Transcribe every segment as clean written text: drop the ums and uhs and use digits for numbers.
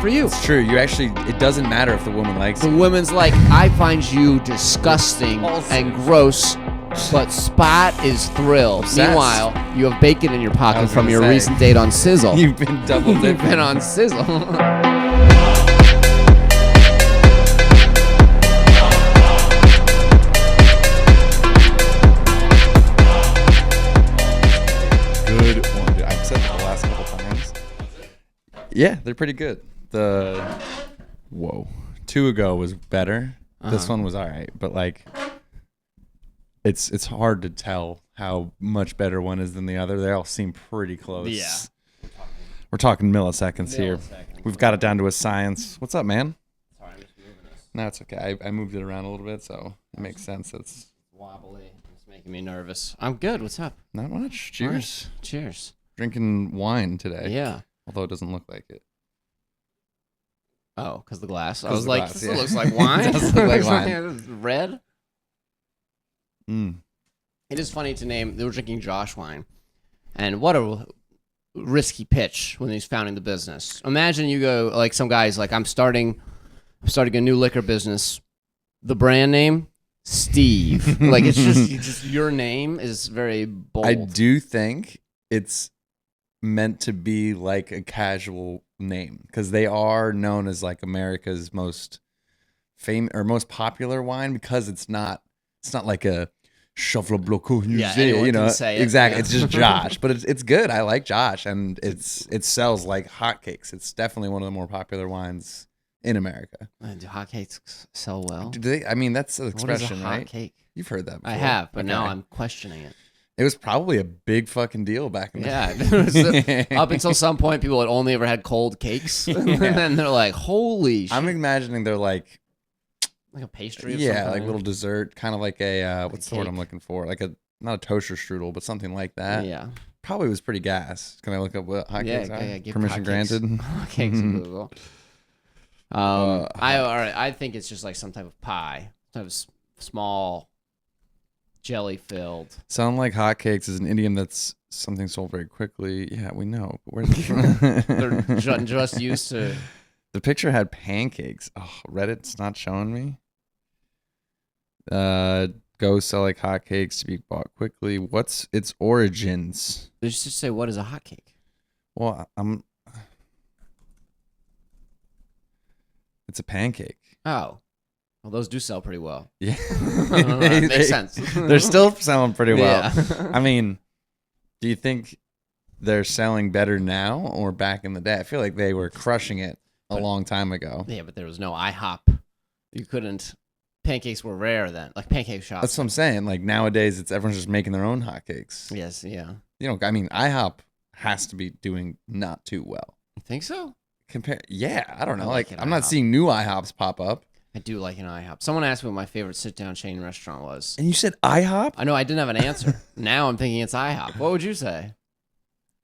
for you. It's true. It doesn't matter if the woman likes The you. woman's like, I find you disgusting and gross, but Spot is thrilled. Obsessed. Meanwhile, you have bacon in your pocket from gonna your say. recent date on Sizzle. You've been double dipping. You've been on Sizzle. Good one, dude. I've said that the last couple times. Yeah, they're pretty good. Two ago was better. This one was all right, but like, it's hard to tell how much better one is than the other. They all seem pretty close. Yeah. We're talking milliseconds here. We've got it down to a science. What's up, man? Sorry, I'm just moving this. No, it's okay. I moved it around a little bit, so it makes sense. It's Wobbly. It's making me nervous. I'm good. What's up? not much. Cheers. Nice. Cheers. Drinking wine today. Yeah. Although it doesn't look like it. Oh, because the glass. I 'Cause was the like, glass, this yeah. looks like wine. It does look like wine. Red. Mm. It is funny to name. They were drinking Josh wine, and what a risky pitch when he's founding the business. Imagine you go like some guys like I'm starting a new liquor business. The brand name Steve. Like it's just your name is very bold. I do think it's meant to be like a casual name because they are known as like America's most famous or most popular wine because it's not like a Cheval Blanc, anyone you know, can say it. exactly. Yeah. It's just Josh, but it's good. I like Josh, and it sells like hotcakes. It's definitely one of the more popular wines in America. Do hotcakes sell well? Do they? I mean, that's an What is a expression, hot right? cake? You've heard that before. I have, but now Okay. I'm questioning it. It was probably a big fucking deal back in the Yeah, day. up until some point, people had only ever had cold cakes, and then they're like, "Holy shit!" I'm imagining they're like Like a pastry. Of yeah, some like kind. little dessert, kind of like a what's the word I'm cake. looking for? Like not a toaster strudel, but something like that. Yeah. Probably was pretty gas. Can I look up what hotcakes are? Yeah. Give Permission hotcakes- granted. Hotcakes in Google. I think it's just like some type of pie, some type of small, jelly filled. Sound like hotcakes is an idiom that's something sold very quickly. Yeah, we know. But where's it from? They're just used to. The picture had pancakes. Oh, Reddit's not showing me. Go sell like hotcakes to be bought quickly. What's its origins? They just say, "What is a hotcake?" Well, it's a pancake. Oh, well, those do sell pretty well. Yeah, Makes sense. They're still selling pretty well. Yeah. I mean, do you think they're selling better now or back in the day? I feel like they were crushing it a long time ago. Yeah, but there was no IHOP. You couldn't. Pancakes were rare then, like pancake shops. That's what I'm saying. Like nowadays, everyone's just making their own hotcakes. Yes, yeah. You know, I mean, IHOP has to be doing not too well. You think so? Yeah, I don't know. I like Like, an I'm not IHOP. seeing new IHOPs pop up. I do like an IHOP. Someone asked me what my favorite sit-down chain restaurant was. And you said IHOP? I know I didn't have an answer. Now I'm thinking it's IHOP. What would you say?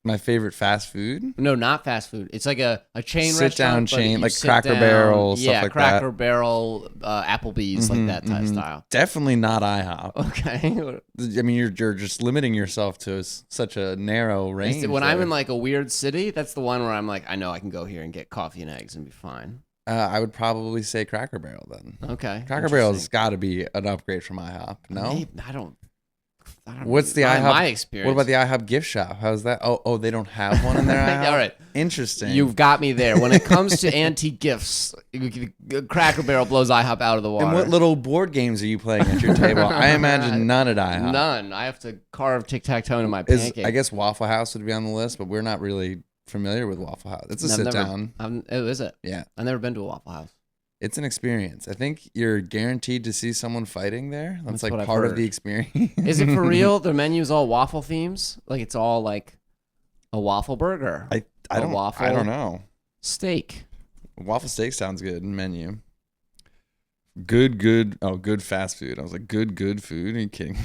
My favorite fast food? No, not fast food. It's like a chain Sit-down restaurant. but chain, you like sit Cracker down. Barrel, stuff yeah, like Cracker that. Barrel, Applebee's, like that type style. Definitely not IHOP. Okay. I mean, you're just limiting yourself to such a narrow range. When I'm there. in like a weird city, that's the one where I'm like, I know I can go here and get coffee and eggs and be fine. I would probably say Cracker Barrel then. Okay. Cracker Barrel's got to be an upgrade from IHOP. No? Maybe, I don't. What's the not in IHOP? my experience. What about the IHOP gift shop? How's that? Oh, they don't have one in their IHOP? All right. Interesting. You've got me there. When it comes to antique gifts, Cracker Barrel blows IHOP out of the water. And what little board games are you playing at your table? I imagine none at IHOP. None. I have to carve tic-tac-toe in my pancake. I guess Waffle House would be on the list, but we're not really familiar with Waffle House. It's a sit down. Oh, is it? Yeah. I've never been to a Waffle House. It's an experience. I think you're guaranteed to see someone fighting there. That's like what I've part of heard. the experience. Is it for real? Their menu's all waffle themes? Like it's all like a waffle burger? I don't know. Steak. Waffle steak sounds good in menu. Good. Oh, good fast food. I was like, good food. Are you kidding?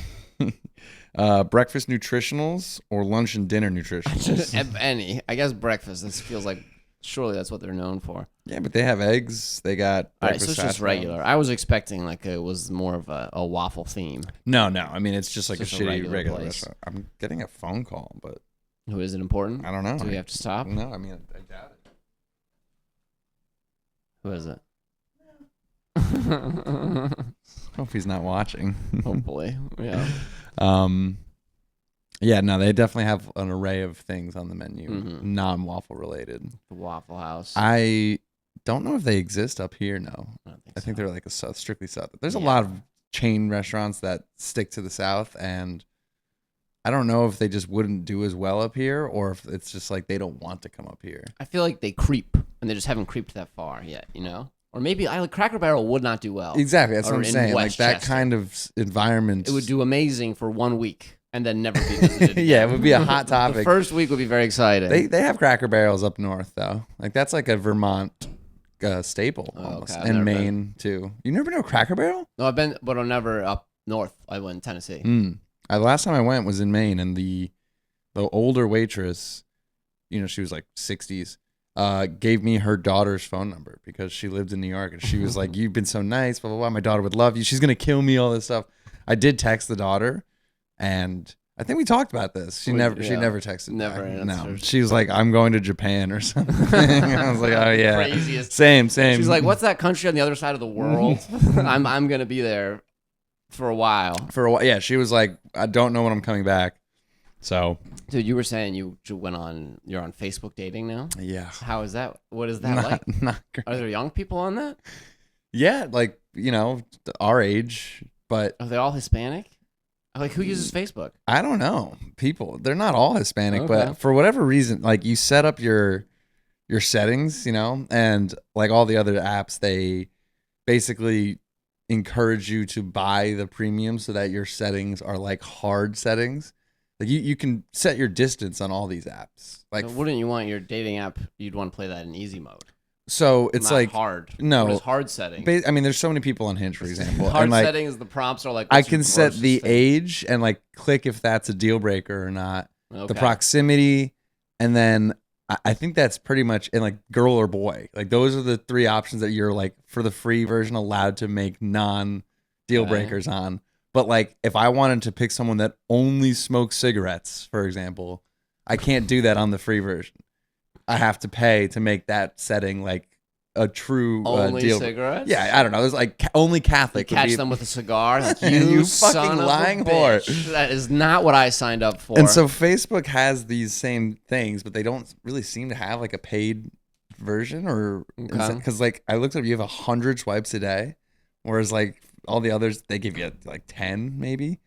Breakfast nutritionals or lunch and dinner nutritionals? Any. I guess breakfast. This feels like surely that's what they're known for. Yeah, but they have eggs. They got All right, so breakfast it's just hash regular. browns. I was expecting like it was more of a waffle theme. No. I mean, it's just like It's a just a shitty regular place. restaurant. I'm getting a phone call, but Who is it important? I don't know. Do we have to stop? No, I mean, I doubt it. Who is it? Hope he's not watching. Hopefully, yeah. Yeah, no, they definitely have an array of things on the menu, non-waffle related. The Waffle House. I don't know if they exist up here. No, I think they're like a strictly south. There's a Yeah. lot of chain restaurants that stick to the south, and I don't know if they just wouldn't do as well up here, or if it's just like they don't want to come up here. I feel like they creep, and they just haven't creeped that far yet, you know? Or maybe Cracker Barrel would not do well. Exactly, that's what Or I'm in saying. Like that Westchester. kind of environment. It would do amazing for 1 week and then never be visited. Yeah, it would be a hot topic. The first week would be very exciting. They have Cracker Barrels up north though. Like that's like a Vermont staple almost, okay, I've and never Maine too. You never know Cracker Barrel? No, I've been, but I'm never up north. I went in Tennessee. The last time I went was in Maine, and the older waitress, you know, she was like 60s, gave me her daughter's phone number because she lived in New York, and she was like, "You've been so nice, blah blah blah. My daughter would love you. She's gonna kill me. All this stuff." I did text the daughter, and I think we talked about this. She never texted. Never back. No, answered. she was like, "I'm going to Japan or something." I was like, "Oh yeah, Craziest. same." She's like, "What's that country on the other side of the world?" I'm gonna be there for a while. For a while, yeah. She was like, "I don't know when I'm coming back." So, dude, you were saying you're on Facebook dating now. Yeah. How is that? What is that like? Not great. Are there young people on that? Yeah, like, you know, our age, but Are they all Hispanic? Like, who uses Facebook? I don't know. People, they're not all Hispanic, Okay. but for whatever reason, like you set up your settings, you know, and like all the other apps, they basically encourage you to buy the premium so that your settings are like hard settings. Like you can set your distance on all these apps. Like, So wouldn't you want your dating app? You'd want to play that in easy mode. so it's Not like hard. No. What is hard setting? I mean, there's so many people on Hinge, for example. Hard and like, setting is the prompts are like. I what's your can set the grossest thing? age and like click if that's a deal breaker or not. The Okay. proximity, and then I think that's pretty much in like girl or boy. Like those are the three options that you're like for the free version allowed to make non deal Okay. breakers on. But like if I wanted to pick someone that only smokes cigarettes, for example, I can't do that on the free version. I have to pay to make that setting like a true Only deal. cigarettes? Yeah, I don't know. There's like only Catholic. You would catch be- them with a cigar. Like, You you fucking son of lying a whore. bitch. That is not what I signed up for. And so Facebook has these same things, but they don't really seem to have like a paid version or Okay. because like I looked up, you have 100 swipes a day, whereas like all the others they give you like 10 maybe.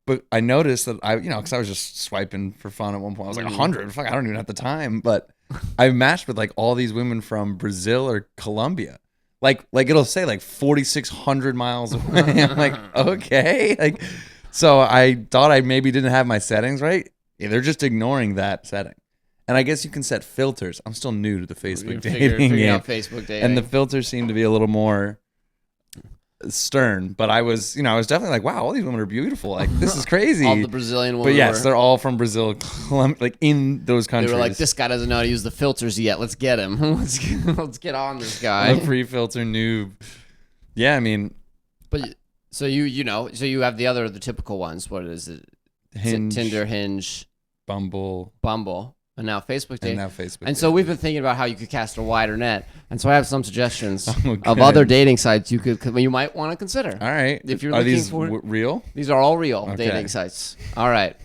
But I noticed that because I was just swiping for fun at one point. I was like 100. Fuck, I don't even have the time. But I matched with like all these women from Brazil or Colombia. Like it'll say like 4,600 miles away. I'm like, okay. Like, so I thought I maybe didn't have my settings right. Yeah, they're just ignoring that setting. And I guess you can set filters. I'm still new to the Facebook dating figuring game. out Facebook dating. And the filters seem to be a little more stern. But I was definitely like, wow, all these women are beautiful. Like, this is crazy. all the Brazilian women. But yes, were, they're all from Brazil, like in those they countries. were like, this guy doesn't know how to use the filters yet. Let's get him. let's get on this guy. a pre-filter noob. Yeah, I mean, But so you have the typical ones. What is it? Hinge, Tinder, Hinge, Bumble, Bumble, and now Facebook dating. and now Facebook. And so we've been thinking about how you could cast a wider net, and so I have some suggestions Oh, of good. other dating sites you might want to consider. All right. If you're are looking these for- real? These are all real Okay. dating sites. All right,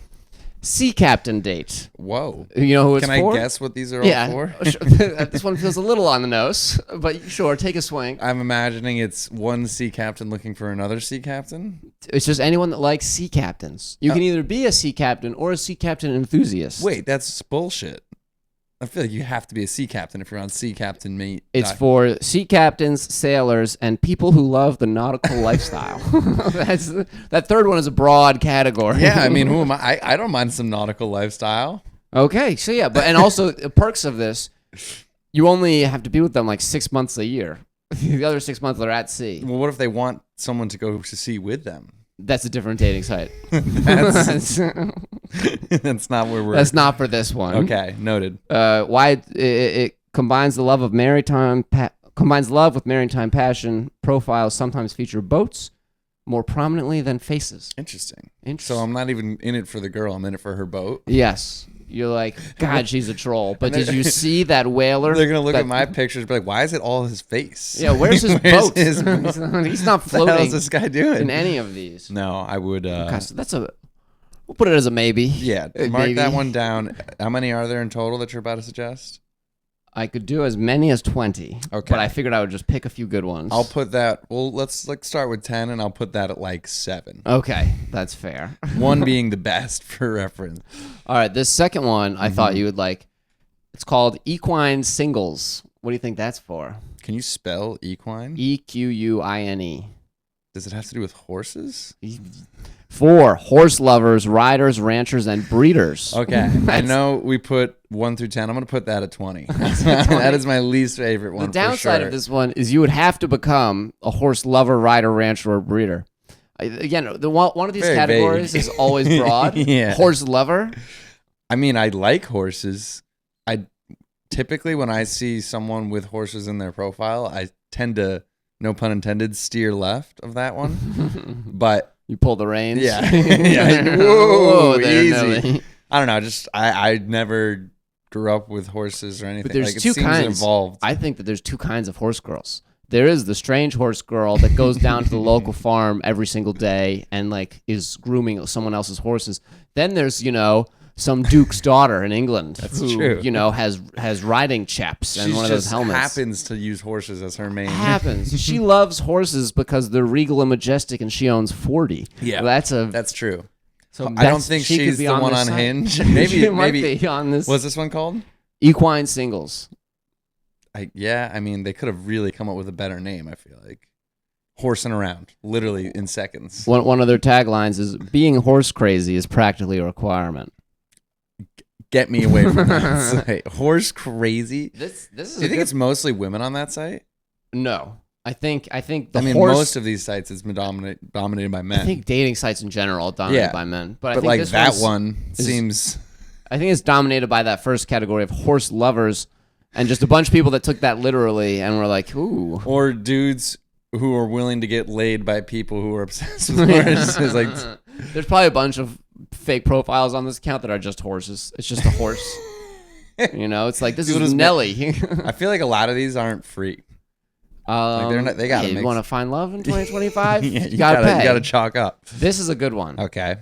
Sea Captain Date. Whoa. You know who it's Can for? I guess what these are Yeah, all for? sure. This one feels a little on the nose, but sure, take a swing. I'm imagining it's one sea captain looking for another sea captain. It's just anyone that likes sea captains. You can either be a sea captain or a sea captain enthusiast. Wait, that's bullshit. I feel like you have to be a sea captain if you're on Sea Captain Meet. It's for sea captains, sailors, and people who love the nautical lifestyle. That third one is a broad category. Yeah, I mean, who am I? I don't mind some nautical lifestyle. Okay, so yeah, and also the perks of this, you only have to be with them like 6 months a year. The other 6 months they're at sea. Well, what if they want someone to go to sea with them? That's a different dating site. That's, that's not where we're. That's not for this one. Okay, noted. Why it combines the love of combines love with maritime passion. Profiles sometimes feature boats more prominently than faces. Interesting. Interesting. So I'm not even in it for the girl. I'm in it for her boat. Yes. you're like, God, she's a troll. But did you see that whaler? They're gonna look at my pictures and be like, why is it all his face? Yeah, where's his boat? He's not What the hell floating is this guy doing? in any of these. No, I would. Okay, so we'll put it as a maybe. Yeah, mark that one down. How many are there in total that you're about to suggest? I could do as many as 20. Okay. But I figured I would just pick a few good ones. I'll put that. Well, let's start with 10, and I'll put that at like 7. Okay, that's fair. One being the best for reference. All right, this second one I thought you would like. It's called Equine Singles. What do you think that's for? Can you spell equine? EQUINE. Does it have to do with horses? For horse lovers, riders, ranchers, and breeders. Okay. I know we put 1 through 10. I'm going to put that at 20. That is my least favorite one. The downside for sure. of this one is you would have to become a horse lover, rider, rancher, or breeder. Again, one of these Very categories vague. is always broad. Yeah. Horse lover. I mean, I like horses. I typically, when I see someone with horses in their profile, I tend to, no pun intended, steer left of that one. But You pull the reins. yeah, yeah. Whoa, there, easy. Nelly. I don't know. Just I never grew up with horses or anything. But there's like, it two seems kinds. involved. I think that there's 2 kinds of horse girls. There is the strange horse girl that goes down to the local farm every single day and like is grooming someone else's horses. Then there's, some duke's daughter in England who, true. has riding chaps and She one of those just helmets. happens to use horses as her main. Happens. She loves horses because they're regal and majestic, and she owns 40. Yeah, that's true. so. I don't think she could she's be the one this on site. Hinge. She might Maybe. be on this. What's this one called? Equine Singles. I mean, they could have really come up with a better name, I feel like. Horsing around, literally in seconds. One of their taglines is being horse crazy is practically a requirement. Get me away from that site. Horse crazy? This is Do you think it's mostly women on that site? No. I think the most horse of these sites is dominated by men. I think dating sites in general are dominated Yeah. by men. But I but think like this that one's- one seems... I think it's dominated by that first category of horse lovers and just a bunch of people that took that literally and were like, ooh. Or dudes who are willing to get laid by people who are obsessed with horses. Like, There's probably a bunch of fake profiles on this account that are just horses. It's just a horse. It's like, this People is just Nelly. I feel like a lot of these aren't free. They're not, they gotta hey, make... You want to find love in 2025? Yeah, you gotta pay. You gotta chalk up. This is a good one. Okay.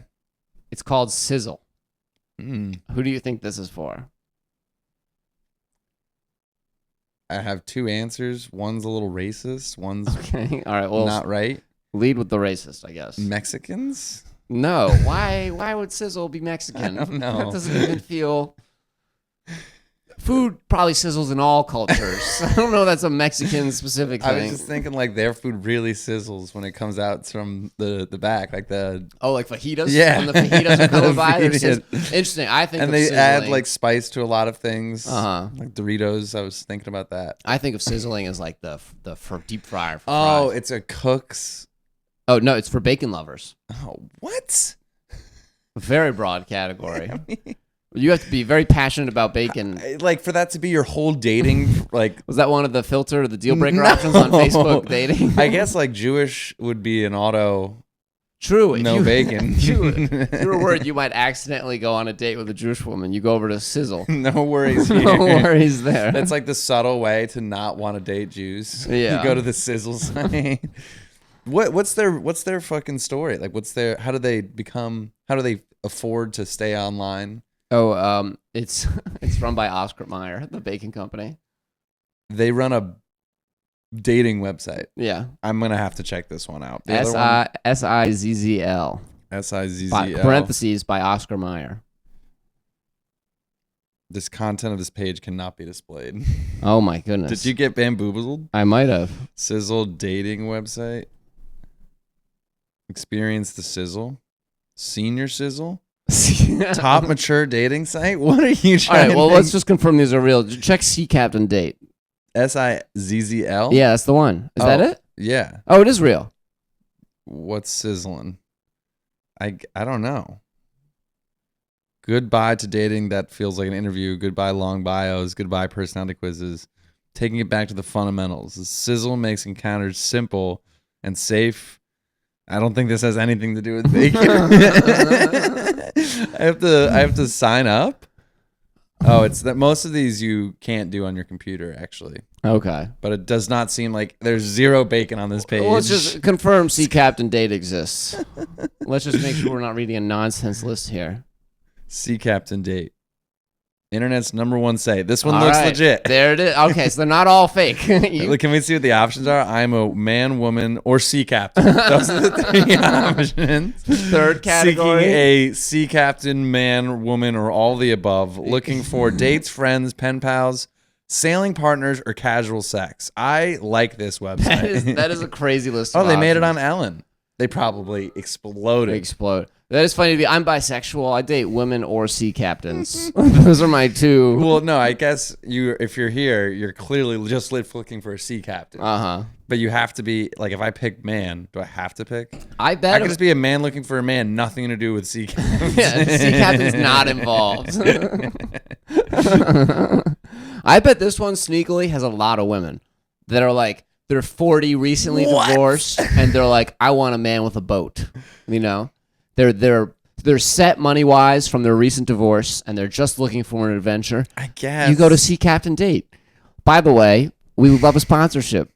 It's called Sizzle. Mm. Who do you think this is for? I have 2 answers. One's a little racist. One's Okay. All right. Well, not right. lead with the racist, I guess. Mexicans? No. Why would Sizzle be Mexican? I don't know. That doesn't even feel... Food probably sizzles in all cultures. I don't know if that's a Mexican specific thing. I was just thinking like their food really sizzles when it comes out from the back, like the... Oh, like fajitas? Yeah. When the fajitas are coming by. they're Fajitas. Interesting. I think And of they sizzling. add like spice to a lot of things. Uh-huh. Like Doritos. I was thinking about that. I think of sizzling as like the for deep fryer. For Oh, fries. it's a cook's... Oh, no, it's for bacon lovers. Oh, what? Very broad category. You have to be very passionate about bacon. Like for that to be your whole dating, like... Was that one of the filter or the deal breaker No. options on Facebook dating? I guess like Jewish would be an auto... True. If No you- bacon. if you were worried you might accidentally go on a date with a Jewish woman. You go over to Sizzle. No worries here. No worries there. That's like the subtle way to not want to date Jews. Yeah. You go to the Sizzle site. What's their fucking story? Like how do they afford to stay online? Oh, it's run by Oscar Mayer, the bacon company. They run a dating website. Yeah. I'm going to have to check this one out. The other one, Sizzl. Sizzl. Parentheses by Oscar Mayer. This content of this page cannot be displayed. Oh my goodness. Did you get bamboozled? I might have. Sizzle dating website. Experience the Sizzle. Senior Sizzle. Top mature dating site. What are you All trying? right. Well, to let's just confirm these are real. Check Sea Captain Date. Sizzl. Yeah, that's the one. Is that it? Yeah. Oh, it is real. What's sizzling? I don't know. Goodbye to dating that feels like an interview. Goodbye long bios. Goodbye personality quizzes. Taking it back to the fundamentals. The Sizzle makes encounters simple and safe. I don't think this has anything to do with bacon. I have to sign up. Oh, it's that most of these you can't do on your computer, actually. Okay. But it does not seem like there's zero bacon on this page. Well, let's just confirm Sea Captain Date exists. Let's just make sure we're not reading a nonsense list here. Sea Captain Date. Internet's #1 site. This one All looks right. legit. There it is. Okay, so they're not all fake. Can we see what the options are? I'm a man, woman, or sea captain. Those are the 3 options. Third category. Seeking a sea captain, man, woman, or all the above. Looking for dates, friends, pen pals, sailing partners, or casual sex. I like this website. That is a crazy list. Oh, of they made it options. on Ellen. They probably exploded. They explode. That is funny to be. I'm bisexual. I date women or sea captains. Those are my two. Well, no, I guess if you're here, you're clearly just looking for a sea captain. But you have to be like, if I pick man, do I have to pick? I bet I could just be a man looking for a man, nothing to do with sea captains. Yeah, sea captain's not involved. I bet this one sneakily has a lot of women that are like, they're 40, recently divorced, and they're like, I want a man with a boat. You know, they're set money wise from their recent divorce, and they're just looking for an adventure. I guess You go to Sea Captain Date. By the way, we would love a sponsorship.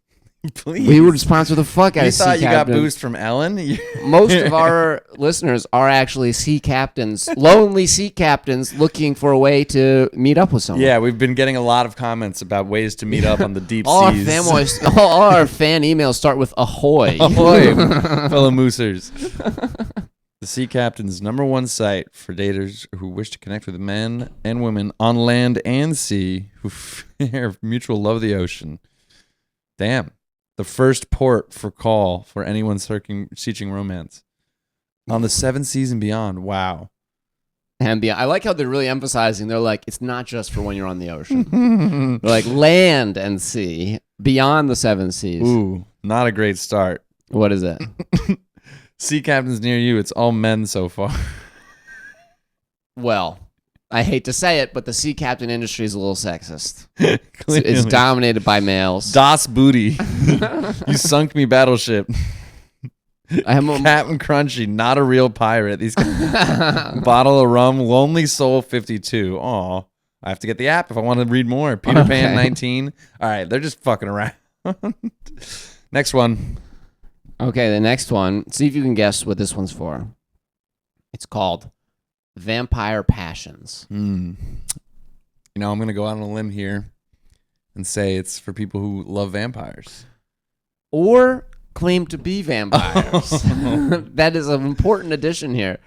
Please. We would sponsor the fuck out You of Sea thought you got Captain. boost from Ellen? Most of our listeners are actually sea captains, lonely sea captains looking for a way to meet up with someone. Yeah, we've been getting a lot of comments about ways to meet up on the deep all seas. all our fan emails start with ahoy. Ahoy, fellow moosers. The Sea Captain's #1 site for daters who wish to connect with men and women on land and sea who share mutual love of the ocean. Damn. The first port for call for anyone seeking romance. On the 7 seas and beyond. Wow. And beyond, I like how they're really emphasizing. They're like, it's not just for when you're on the ocean. They're like land and sea, beyond the 7 seas. Ooh, not a great start. What is it? Sea captains near you. It's all men so far. Well, I hate to say it, but the sea captain industry is a little sexist. Clearly. It's dominated by males. Das Booty. You sunk me, battleship. I'm Captain Crunchy, not a real pirate. These guys. Bottle of rum, Lonely Soul 52. Aw. I have to get the app if I want to read more. Peter Pan 19. All right, they're just fucking around. Next one. Okay, the next one. See if you can guess what this one's for. It's called Vampire Passions. You know, I'm going to go out on a limb here and say it's for people who love vampires. Or claim to be vampires. That is an important addition here.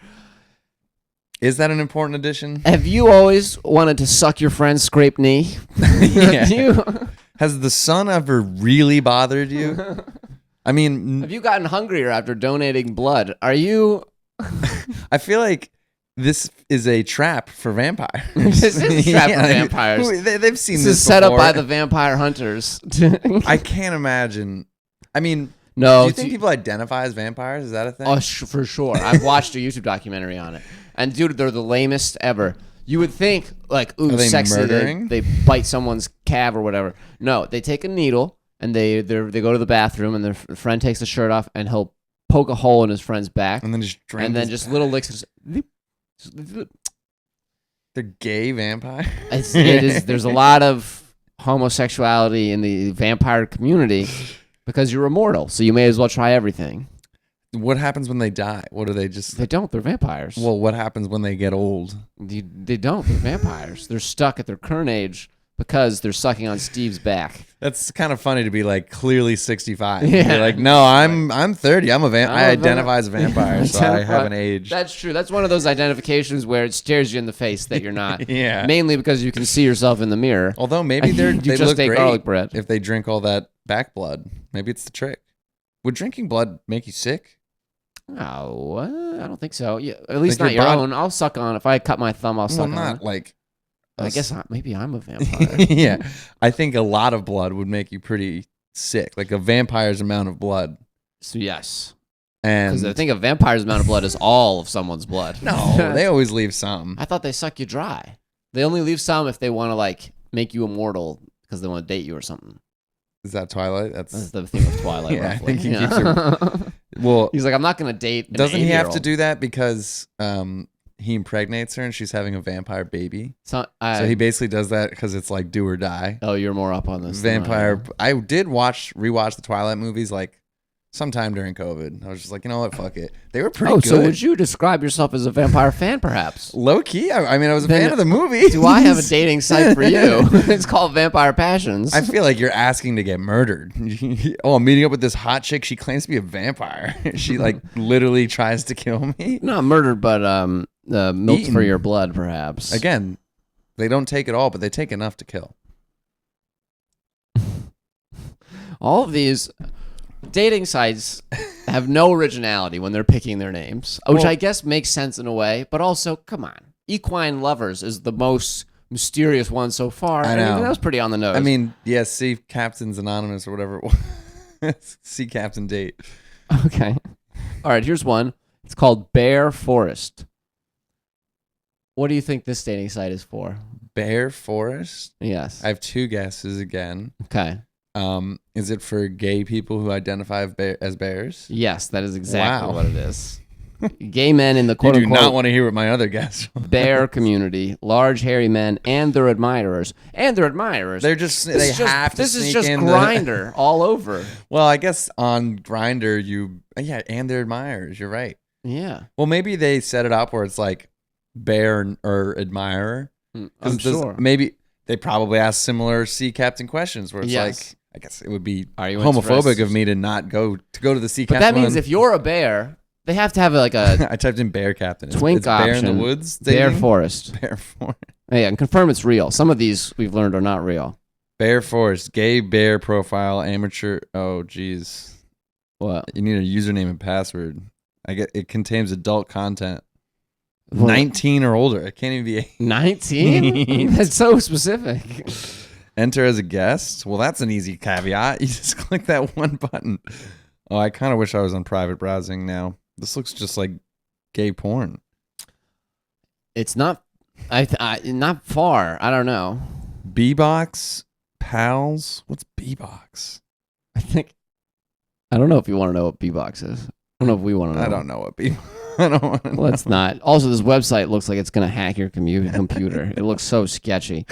Is that an important addition? Have you always wanted to suck your friend's scraped knee? Yeah. Has the sun ever really bothered you? I mean, Have you gotten hungrier after donating blood? Are you... I feel like this is a trap for vampires. This is a trap for vampires. They've seen This this is set up before. by the vampire hunters. I can't imagine. I mean, No. do you think people identify as vampires? Is that a thing? Oh, for sure. I've watched a YouTube documentary on it. And dude, they're the lamest ever. You would think, like, ooh, Are they sexy. murdering? They bite someone's calf or whatever. No, they take a needle and they go to the bathroom and their friend takes the shirt off and he'll poke a hole in his friend's back and then just drink and then his just back. little licks. They're gay vampires. There's a lot of homosexuality in the vampire community because you're immortal, so you may as well try everything. What happens when they die? What do they just? They don't. They're vampires. Well, what happens when they get old? They don't. They're vampires. They're stuck at their current age because they're sucking on Steve's back. That's kind of funny to be like clearly 65. Yeah. You're like, no, I'm 30. I identify as a vampire, so I haven't aged. That's true. That's one of those identifications where it stares you in the face that you're not. Yeah. Mainly because you can see yourself in the mirror. Although maybe You they just look ate great garlic bread. if they drink all that back blood. Maybe it's the trick. Would drinking blood make you sick? Oh, I don't think so. Yeah, at least Like not your your body- own. I'll suck on. If I cut my thumb, I'll suck Well, on. not it. like. I guess maybe I'm a vampire. Yeah, I think a lot of blood would make you pretty sick, like a vampire's amount of blood. So yes, And because I think a vampire's amount of blood is all of someone's blood. no, they always leave some. I thought they suck you dry. They only leave some if they want to like make you immortal because they want to date you or something. Is that Twilight? That's the theme of Twilight. Yeah, I roughly. think he keeps Well, He's like, I'm not going to date. doesn't he have to do that because he impregnates her and she's having a vampire baby. So So he basically does that because it's like do or die. Oh, you're more up on this. than Vampire. I did rewatch the Twilight movies like sometime during COVID. I was just like, you know what, fuck it. They were pretty good. So would you describe yourself as a vampire fan, perhaps? Low key. I mean, I was a Then fan of the movie. Do I have a dating site for you? It's called Vampire Passions. I feel like you're asking to get murdered. Oh, I'm meeting up with this hot chick. She claims to be a vampire. She like literally tries to kill me. Not murdered, but milk Eaten. for your blood, perhaps. Again, they don't take it all, but they take enough to kill. All of these dating sites have no originality when they're picking their names, which Well- I guess makes sense in a way, but also, come on. Equine Lovers is the most mysterious one so far. I and know. even that was pretty on the nose. I mean, yeah, Sea Captain's Anonymous or whatever it was. Sea Captain Date. okay. All right, here's one. It's called Bear Forest. What do you think this dating site is for? Bear Forest. Yes. I have two guesses again. Okay. Is it for gay people who identify as bears? Yes, that is exactly Wow. what it is. Gay men in the You quote do unquote not want to hear what my other guess was. bear community, large hairy men and their admirers. They're just This they is just- have to This is sneak just in Grinder all over. Well, I guess on Grinder and their admirers. You're right. Yeah. Well, maybe they set it up where it's like bear or admirer. I'm sure. Maybe they probably ask similar sea captain questions where it's Yes. like, I guess it would be Are you homophobic interested? of me to not go to the sea But captain. that means if you're a bear, they have to have like a I typed in bear captain. twink it's bear option. in the woods. bear dating? forest. Bear forest. Yeah, and confirm it's real. Some of these we've learned are not real. Bear forest. Gay bear profile. Amateur. Oh, geez. What? You need a username and password. I get it contains adult content. Well, 19 or older. It can't even be 19? That's so specific. enter as a guest. Well, that's an easy caveat. You just click that one button. Oh, I kind of wish I was on private browsing now. This looks just like gay porn. It's not not far. I don't know. B-Box Pals. What's B-Box? I don't know if you want to know what B-Box is. I don't know if we want to know. I don't know what B. I don't want to know. Let's not. Also, this website looks like it's going to hack your computer. It looks so sketchy.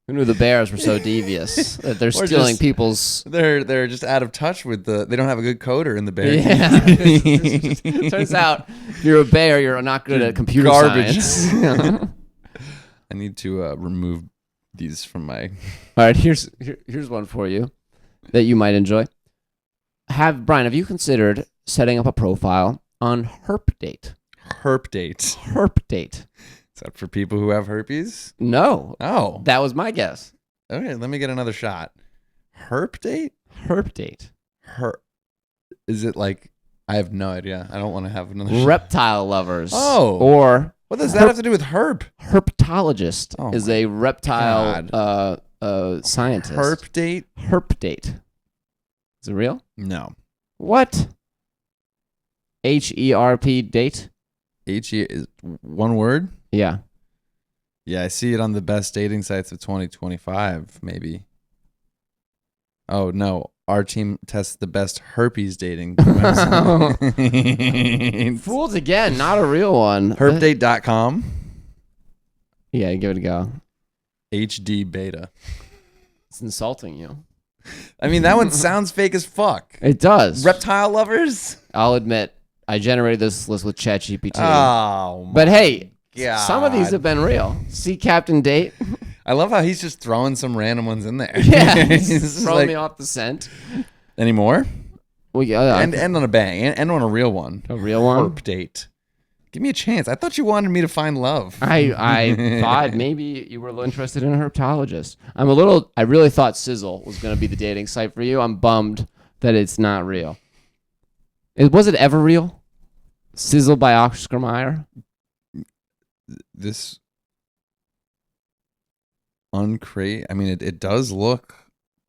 Who knew the bears were so devious that they're Or stealing just- people's... They're just out of touch with they don't have a good coder in the bear. Yeah. Turns out if you're a bear, you're not good at computer Garbage. science. I need to remove these from my. All right, here's one for you that you might enjoy. Brian, have you considered setting up a profile on HerpDate? HerpDate. HerpDate. Is that for people who have herpes? No, Oh. that was my guess. Okay, let me get another shot. HerpDate? HerpDate. Is it like I have no idea. I don't want to have another shot. Reptile lovers. Oh. Or What does that have to do with herp? herpetologist Oh is my a reptile scientist. HerpDate? HerpDate. Is it real? No. What? HERP date? HE is one word? Yeah. Yeah, I see it on the best dating sites of 2025, maybe. Oh, no. Our team tests the best herpes dating website. Fooled again, not a real one. Herpdate.com. Yeah, give it a go. HD beta. It's insulting you. I mean, that one sounds fake as fuck. It does. Reptile lovers? I'll admit, I generated this list with ChatGPT. Oh, but hey, God. some of these have been real. Sea Captain Date. I love how he's just throwing some random ones in there. Yeah, He's he's just throwing like, me off the scent. any more? Well, End on a bang. End on a real one. a real one. Herp date. Give me a chance. I thought you wanted me to find love. I thought maybe you were interested in a herpetologist. I really thought Sizzle was going to be the dating site for you. I'm bummed that it's not real. Was it ever real? Sizzle by Oscar Mayer? This uncrate. I mean, it does look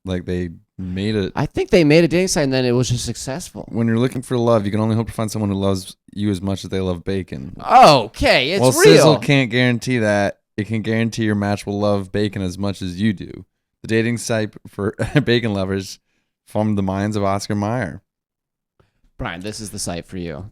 like they made it. I think they made a dating site and then it was just successful. When you're looking for love, you can only hope to find someone who loves you as much as they love bacon. Okay, it's Well, real. Sizzle can't guarantee that. It can guarantee your match will love bacon as much as you do. The dating site for bacon lovers from the minds of Oscar Mayer. Brian, this is the site for you.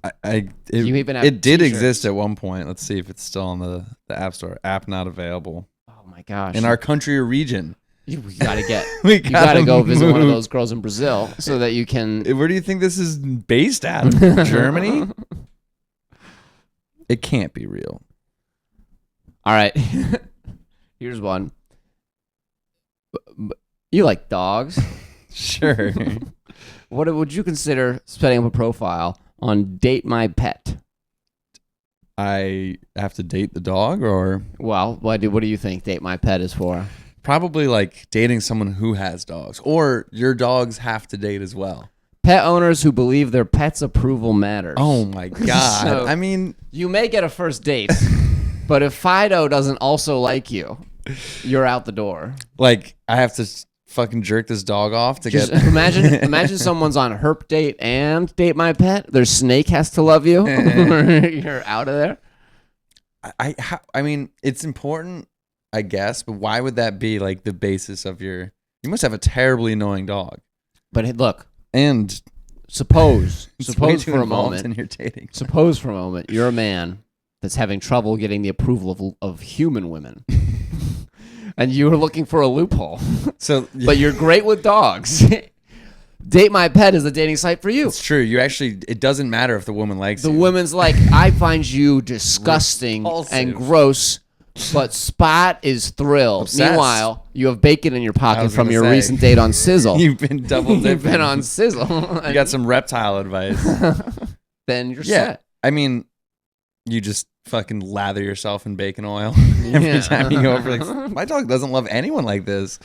You even have it did t-shirts. exist at one point. Let's see if it's still on the App Store. App not available Oh my gosh. in our country or region. We gotta get. We You gotta go visit one of move. those girls in Brazil so that you can. Where do you think this is based out of? Germany? It can't be real. All right. Here's one. You like dogs? Sure. What would you consider setting up a profile on Date My Pet? I have to date the dog, or Well, what do you think Date My Pet is for? probably like dating someone who has dogs, or your dogs have to date as well. Pet owners who believe their pet's approval matters. Oh my God. So- I mean, You may get a first date, but if Fido doesn't also like you, you're out the door. like I have to fucking jerk this dog off to Just get. imagine someone's on Herp Date and Date My Pet. Their snake has to love you. You're out of there. I mean, it's important, I guess, but why would that be like the basis of your? You must have a terribly annoying dog, But hey, look, and suppose it's way suppose too for a involved moment. in your dating. Suppose for a moment you're a man that's having trouble getting the approval of human women. And you're looking for a loophole. So, But you're great with dogs. Date My Pet is the dating site for you. it's true. You actually, it doesn't matter if the woman likes The you. woman's like, I find you disgusting Repulsive. and gross, but Spot is thrilled. Obsessed. Meanwhile, you have bacon in your I pocket was from gonna your say. recent date on Sizzle. You've been double dipping. You've been on Sizzle. You got some reptile advice. Then you're Yeah. set. I mean, you just fucking lather yourself in bacon oil every Yeah. time you go over. Like, my dog doesn't love anyone like this.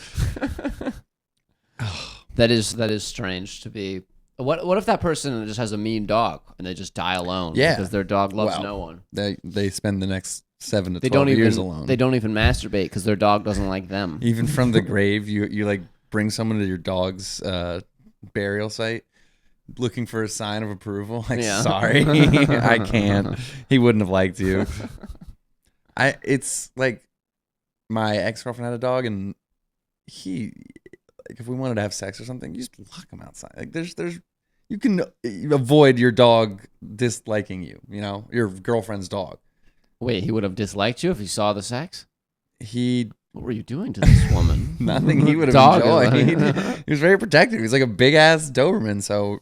That is strange to be. What if that person just has a mean dog and they just die alone? Yeah. Because their dog loves Well, no one. They spend the next 7 to They 12 don't years even alone. they don't even masturbate because their dog doesn't like them. Even from the grave, you like bring someone to your dog's burial site looking for a sign of approval. Like, Yeah. sorry, I can't. He wouldn't have liked you. It's like my ex-girlfriend had a dog, and he, like, if we wanted to have sex or something, you just lock him outside. Like, there's you can avoid your dog disliking you. You know, your girlfriend's dog. Wait, he would have disliked you if he saw the sex? He What were you doing to this woman? nothing he would have Dog enjoyed. He was very protective. He was like a big ass Doberman, so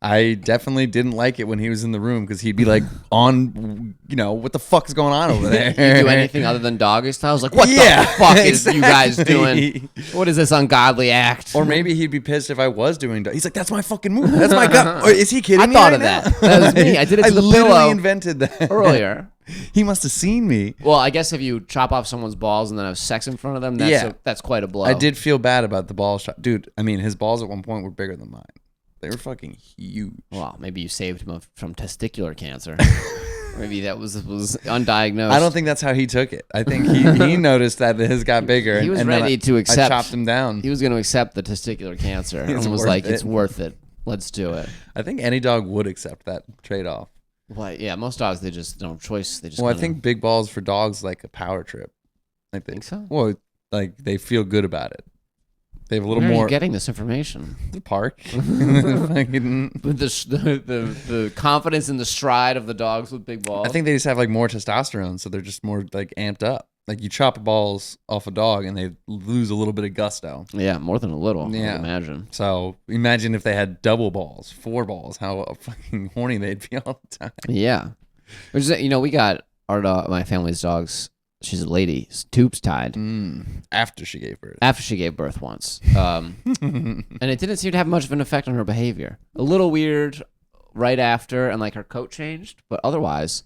I definitely didn't like it when he was in the room because he'd be like on, what the fuck is going on over there? You do anything other than doggy style? I was like, what Yeah, the fuck is you guys doing? exactly. What is this ungodly act? Or maybe he'd be pissed if I was doing. He's like, "That's my fucking move. That's my gut." Or is he kidding I me? thought right of now? that. That was me. I did it I to the literally pillow invented that earlier. He must have seen me. Well, I guess if you chop off someone's balls and then have sex in front of them, that's quite a blow. I did feel bad about the ball shot, dude. I mean, his balls at one point were bigger than mine. They were fucking huge. Well, maybe you saved him from testicular cancer. Maybe that was undiagnosed. I don't think that's how he took it. I think he noticed that his got bigger. He was and then ready to I accept. chopped him down. He was going to accept the testicular cancer and It's was worth like, it. "It's worth it. Let's do it." I think any dog would accept that trade-off. Well, yeah, most dogs they just don't have choice. They just Well, I kinda- think big balls for dogs like a power trip. Like Think so? Well, like they feel good about it. They have a little Where are more. you getting this information? The park. Fucking- The confidence in the stride of the dogs with big balls. I think they just have like more testosterone, so they're just more like amped up. Like you chop balls off a dog and they lose a little bit of gusto. Yeah, more than a little. I Yeah. would imagine. So imagine if they had double balls, 4 balls, how fucking horny they'd be all the time. Yeah, which is, we got our dog, my family's dogs. She's a lady. Tubes tied After she gave birth. after she gave birth once, and it didn't seem to have much of an effect on her behavior. A little weird right after, and like her coat changed, but otherwise,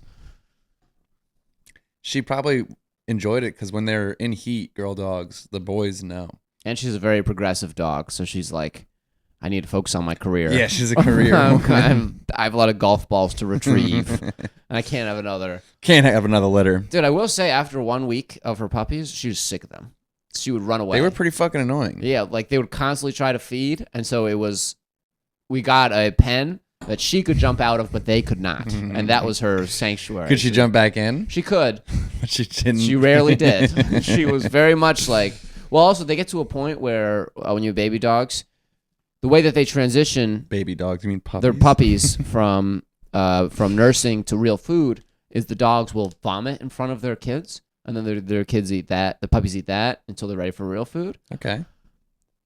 She probably enjoyed it because when they're in heat, girl dogs, the boys know. and she's a very progressive dog, so she's like, I need to focus on my career. Yeah, she's a career woman. I have a lot of golf balls to retrieve, and I can't have another. Can't have another litter. Dude, I will say, after 1 week of her puppies, she was sick of them. She would run away. They were pretty fucking annoying. Yeah, like they would constantly try to feed, and so we got a pen that she could jump out of, but they could not, and that was her sanctuary. Could she jump back in? She could. But she didn't. She rarely did. She was very much like. Well, also they get to a point where when you have baby dogs, the way that they transition Baby dogs, you mean puppies? their puppies from nursing to real food is the dogs will vomit in front of their kids, and then their kids eat that. The puppies eat that until they're ready for real food. Okay.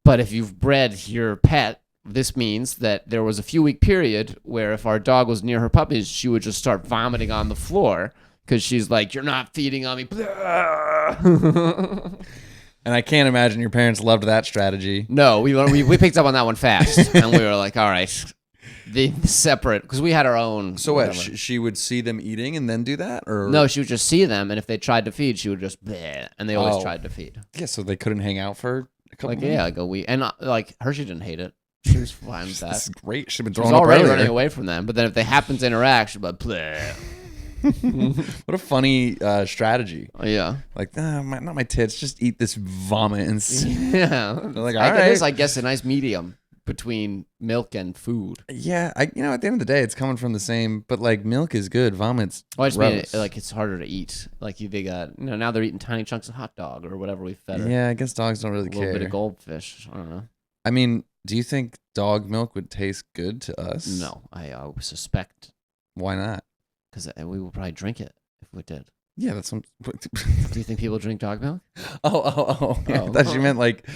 But if you've bred your pet, this means that there was a few-week period where if our dog was near her puppies, she would just start vomiting on the floor because she's like, "You're not feeding on me." And I can't imagine your parents loved that strategy. No, we picked up on that one fast, and we were like, "All right, the separate," because we had our own. So what? She would see them eating and then do that, or No, she would just see them, and if they tried to feed, she would just bleh, and they always tried to feed. Yeah, so they couldn't hang out for a couple. Like like a week, and like Hershey didn't hate it. She was fine with that. This is great. She'd been She was throwing up already earlier. running away from them, but then if they happened to interact, she'd be like, bleh. What a funny strategy. Yeah. Like, not my tits. Just eat this vomit and. Yeah. They're like, It all is, right. I guess, a nice medium between milk and food. Yeah, at the end of the day, it's coming from the same. But like, milk is good. Vomit's Well, I just mean gross. like it's harder to eat. Like they got, now they're eating tiny chunks of hot dog or whatever we fed her. Yeah, I guess dogs don't really A little care. bit of goldfish. I don't know. I mean, do you think dog milk would taste good to us? No, I suspect Why not? because we would probably drink it if we did. Yeah, that's what. Do you think people drink dog milk? Yeah, I thought you meant like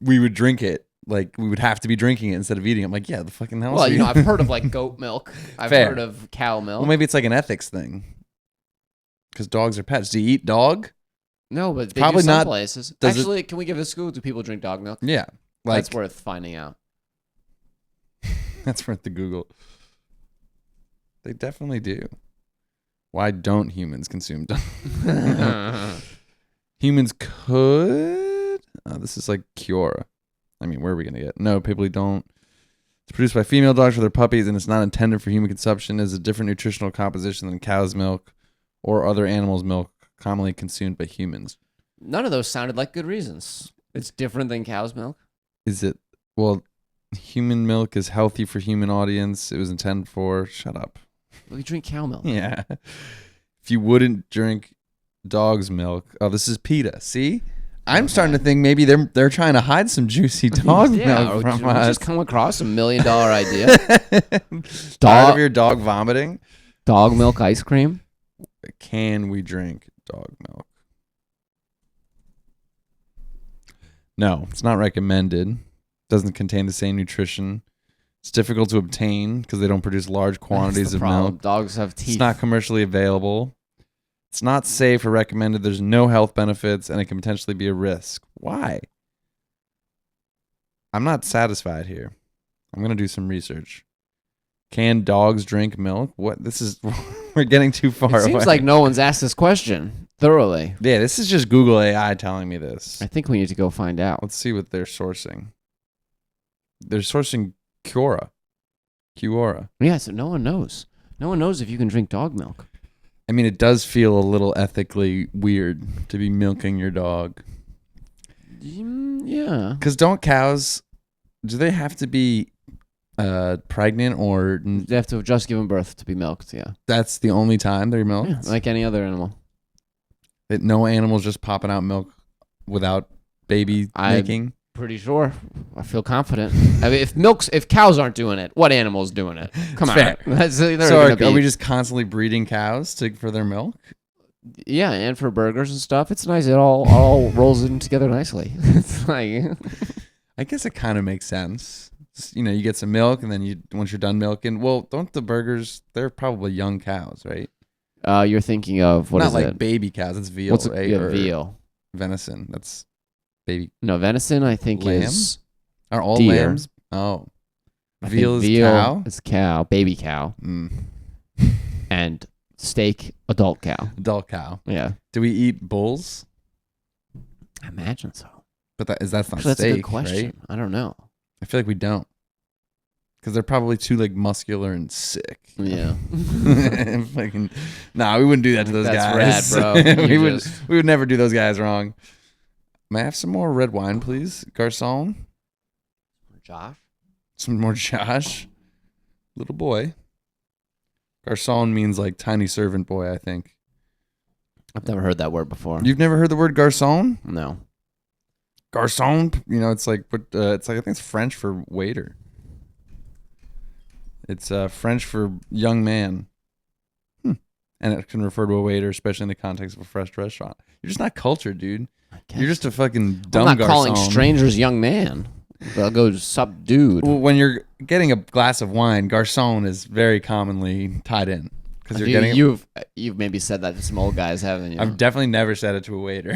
we would drink it. Like we would have to be drinking it instead of eating it. I'm like, yeah, the fucking hell. Well, I've heard of like goat milk. I've Fair. heard of cow milk. Well, maybe it's like an ethics thing. Because dogs are pets. Do you eat dog? No, but they Probably do some not. places. Does it- Actually, can we give this school? Do people drink dog milk? Yeah. Like That's worth finding out. that's worth the Google. They definitely do. Why don't humans consume dog? Humans could. Oh, this is like Cura. I mean, where are we gonna get? No, people don't. It's produced by female dogs for their puppies, and it's not intended for human consumption. It is a different nutritional composition than cow's milk or other animals' milk commonly consumed by humans. None of those sounded like good reasons. It's different than cow's milk. Is it? Well, human milk is healthy for human audience. It was intended for. Shut up. We drink cow milk. Yeah. If you wouldn't drink dog's milk. Oh, this is PETA. See? I'm starting to think maybe they're trying to hide some juicy dog milk from we us. just come across $1 million idea. Tired of your dog vomiting? Dog milk ice cream. Can we drink dog milk? No, it's not recommended. Doesn't contain the same nutrition. It's difficult to obtain because they don't produce large quantities of milk. Dogs have teeth. It's not commercially available. It's not safe or recommended. There's no health benefits, and it can potentially be a risk. Why? I'm not satisfied here. I'm going to do some research. Can dogs drink milk? What? This is... We're getting too far away. It seems like no one's asked this question thoroughly. Yeah, this is just Google AI telling me this. I think we need to go find out. Let's see what they're sourcing. They're sourcing Cura. Yeah, so no one knows. No one knows if you can drink dog milk. I mean, it does feel a little ethically weird to be milking your dog. Yeah. Because don't cows, do they have to be pregnant or They have to have just given birth to be milked, yeah. that's the only time they're milked? Yeah, like any other animal. That no animal's just popping out milk without baby making? Pretty sure. I feel confident. I mean, if cows aren't doing it, what animal's doing it? Come on. Fair. So are we just constantly breeding cows for their milk? Yeah, and for burgers and stuff. It's nice. It all rolls in together nicely. It's like I guess it kind of makes sense. You get some milk, and then once you're done milking, well, don't the burgers? They're probably young cows, right? you're thinking of what Not is like it? baby cows. It's veal, What's right? yeah, Or veal? venison. That's baby. No, venison. I think Lamb? is Are all deer. lambs? Oh, I veal think is cow. It's cow, baby cow, Mm. and steak, adult cow. Adult cow. Yeah, Do we eat bulls? I imagine so. But that's not Actually, that's steak, a good question. right? I don't know. I feel like we don't, because they're probably too muscular and sick. Yeah. Fucking, we wouldn't do that to those That's guys. rad, bro. we You would just- we would never do those guys wrong. May I have some more red wine, please, garçon? Josh. Some more Josh, little boy. Garçon means like tiny servant boy, I think. I've never heard that word before. You've never heard the word garçon? No. garçon. You know, it's like, but it's like I think it's French for waiter. It's French for young man. And it can refer to a waiter, especially in the context of a fresh restaurant. You're just not cultured, dude. You're just a fucking dumb I'm not garçon. calling strangers young man. I'll go sup dude. Well, when you're getting a glass of wine, garçon is very commonly tied in because you're getting. You've maybe said that to some old guys, haven't you? I've definitely never said it to a waiter.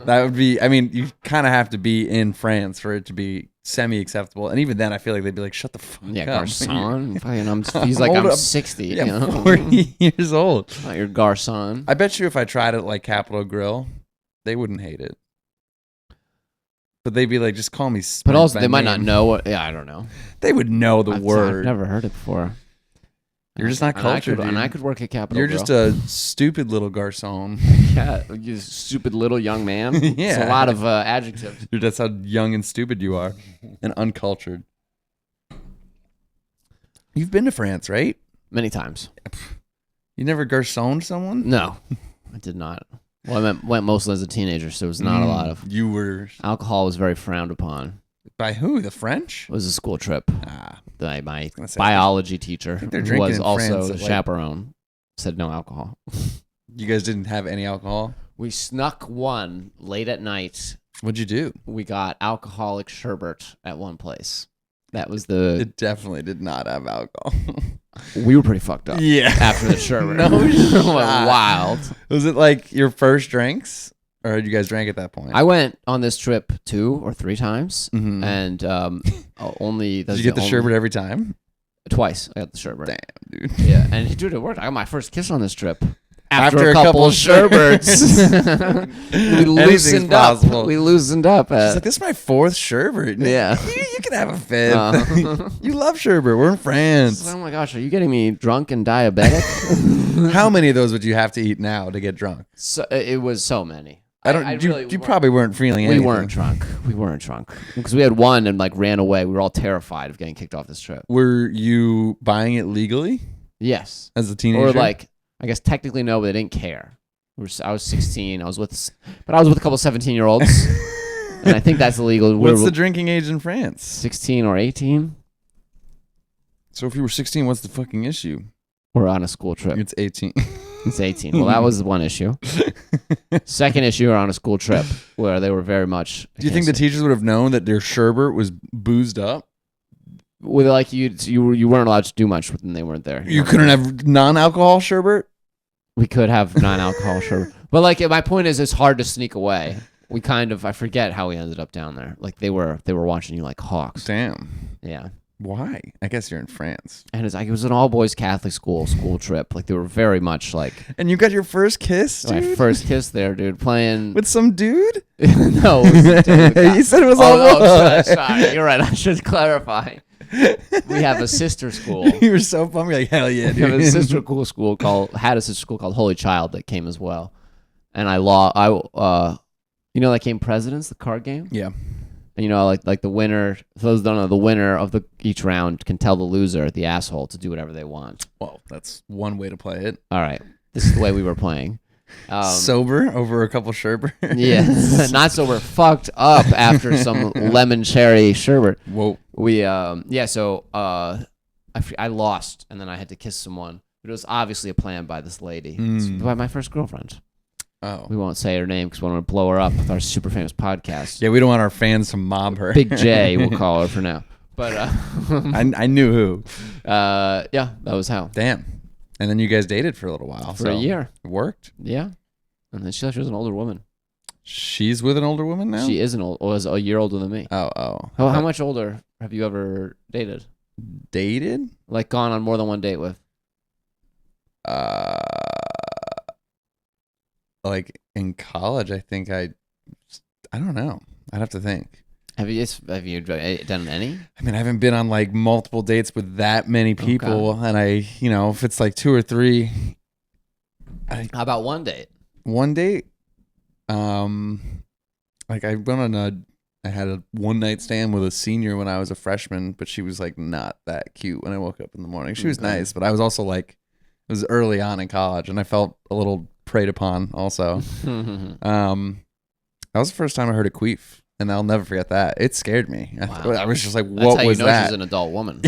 That would be. I mean, you kind of have to be in France for it to be semi-acceptable, and even then, I feel like they'd be like, "Shut the fuck up, garçon." He's like, I'm 60. Yeah, you know? 40 years old. Not your garçon. I bet you if I tried it at like Capitol Grill, they wouldn't hate it. But they'd be like, just call me. But also, they might not know what. Yeah, I don't know. They would know the word. I've never heard it before. You're just not cultured, and I could work at Capitol You're Grill. just a stupid little garçon. Yeah, you stupid little young man. Yeah. It's a lot of adjectives. Dude, that's how young and stupid you are, and uncultured. You've been to France, right? Many times. You never garçoned someone? No, I did not. Well, I went mostly as a teenager, so it was not a lot of. You were Alcohol was very frowned upon. by who? The French? It was a school trip. My gonna say, biology teacher, they're who drinking was in also France the at, like- chaperone, said no alcohol. You guys didn't have any alcohol? We snuck one late at night. What'd you do? We got alcoholic sherbet at one place. That was the. It definitely did not have alcohol. We were pretty fucked up. Yeah. After the sherbet. No It went shot. wild. Was it like your first drinks? Or had you guys drank at that point? I went on this trip 2 or 3 times, Mhm. and only. Did you get the sherbet every time? Twice. I got the sherbet. Damn, dude. Yeah, and dude, it worked. I got my first kiss on this trip. After a couple of sherbets, we Anything's loosened up. possible. We loosened up. She's like, this is my 4th sherbet. Yeah. You can have a 5th. You love sherbet. We're in France. Oh my gosh, are you getting me drunk and diabetic? How many of those would you have to eat now to get drunk? So, it was so many. I don't. You probably weren't feeling We anything. weren't drunk. We weren't drunk because we had one and like ran away. We were all terrified of getting kicked off this trip. Were you buying it legally Yes, as a teenager? or like I guess technically no, but they didn't care. I was 16. I was with a couple 17-year-olds, and I think that's illegal. What's the drinking age in France? 16 or 18? So if you were 16, what's the fucking issue? We're on a school trip. It's 18. It's 18. Well, that was one issue. Second issue, we're on a school trip where they were very much. Do you think the teachers would have known that their sherbet was boozed up? Well, like you weren't allowed to do much when they weren't there. You couldn't have non-alcohol sherbet? We could have non-alcohol, sure. But like my point is, it's hard to sneak away. We I forget how we ended up down there. Like they were watching you like hawks. Damn. Yeah. Why? I guess you're in France. And it's like it was an all-boys Catholic school trip. Like they were very much like And you got your first kiss, dude? my first kiss there, dude. Playing With some dude? No, it was a dude. You said it was all sorry. You're right. I should clarify. We have a sister school. You were so bummed. You're like, hell yeah, We have a dude. sister school called Holy Child that came as well. And that game Presidents, the card game? Yeah. And like the winner, for those who don't know, the winner of each round can tell the loser, the asshole, to do whatever they want. Well, that's one way to play it. All right. This is the way we were playing. Sober over a couple sherbet? Yeah. Not sober. Fucked up after some lemon cherry sherbet. Whoa. So I lost, and then I had to kiss someone. But it was obviously a plan by this lady. It's by my first girlfriend. Oh. We won't say her name because we don't want to blow her up with our super famous podcast. Yeah, we don't want our fans to mob her. Big J, we'll call her for now. But I knew who. yeah, that was how. Damn. And then you guys dated for a little while. For a year. It worked. Yeah. And then she was an older woman. She's with an older woman now? She was a year older than me. Oh. How much older have you ever dated? Dated? Like gone on more than one date with? Like in college, I think I don't know. I'd have to think. Have you done any? I mean, I haven't been on like multiple dates with that many people, and if it's like 2 or 3. How about one date? One date, like I had a one night stand with a senior when I was a freshman, but she was like not that cute when I woke up in the morning. She was nice, but I was also like, it was early on in college, and I felt a little preyed upon also. That was the first time I heard a queef. And I'll never forget that. It scared me. Wow. I was just like, That's what how was you know that? she's an adult woman.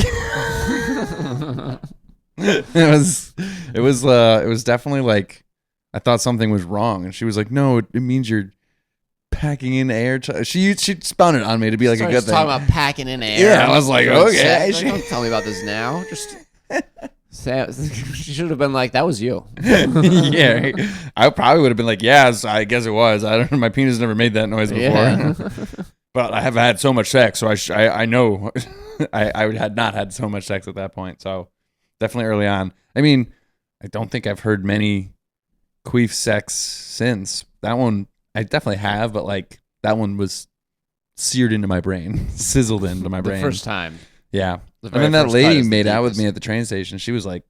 It was definitely like, I thought something was wrong. And she was like, no, it means you're packing in air. She spun it on me to be like a good thing. Talking about packing in air. Yeah, I was like, okay. Like, don't tell me about this now. Just she should have been like, that was you. Yeah, I probably would have been like, yes, I guess it was. I don't know. My penis never made that noise before. Yeah. But I have had so much sex, so I know I had not had so much sex at that point. So definitely early on. I mean, I don't think I've heard many queef sex since. That one I definitely have, but like that one was seared into my brain, sizzled into my brain. The first time. Yeah. The And very then that first cut lady is the made out with deepest. me at the train station. She was like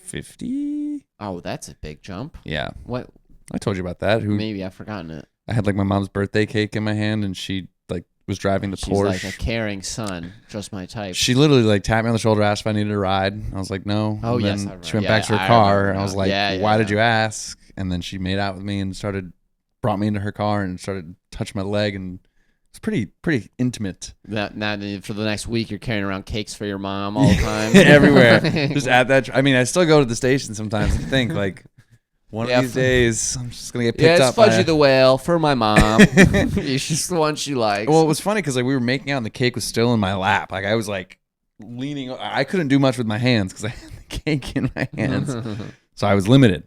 50. Oh, that's a big jump. Yeah. What? I told you about that. Maybe I've forgotten it. I had like my mom's birthday cake in my hand, and she like was driving the She's Porsche. like a caring son, just my type. She literally like tapped me on the shoulder, asked if I needed a ride. I was like, no. Oh, And yes, then I remember. she went Yeah, back to her I car, remember and I was now. like, Yeah, why did yeah. you ask? And then she made out with me and brought me into her car and started touching my leg, and it's pretty intimate. Now, for the next week, you're carrying around cakes for your mom all the time. Everywhere. Just at that. I mean, I still go to the station sometimes and think like, one Yeah, of these days I'm just gonna get Yeah, picked it's up. Fudgy the Whale for my mom. She's the one she likes. Well, it was funny because like we were making out and the cake was still in my lap. Like I was like leaning. I couldn't do much with my hands because I had the cake in my hands, so I was limited.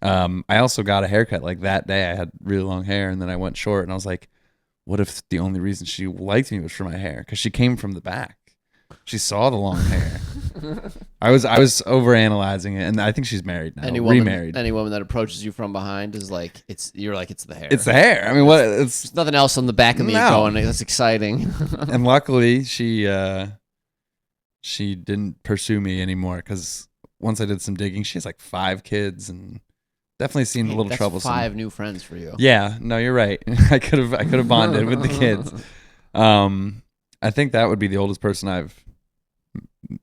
I also got a haircut like that day. I had really long hair, and then I went short. And I was like, what if the only reason she liked me was for my hair? Because she came from the back. She saw the long hair. I was overanalyzing it, and I think she's married now. Remarried. Any woman that approaches you from behind is like, it's the hair. It's the hair. I mean, what? It's There's nothing else on the back of me No. going. That's exciting. and luckily she didn't pursue me anymore because once I did some digging, she has like 5 kids and definitely seemed a little That's troublesome. 5 new friends for you. Yeah, no, you're right. I could have bonded with the kids. I think that would be the oldest person I've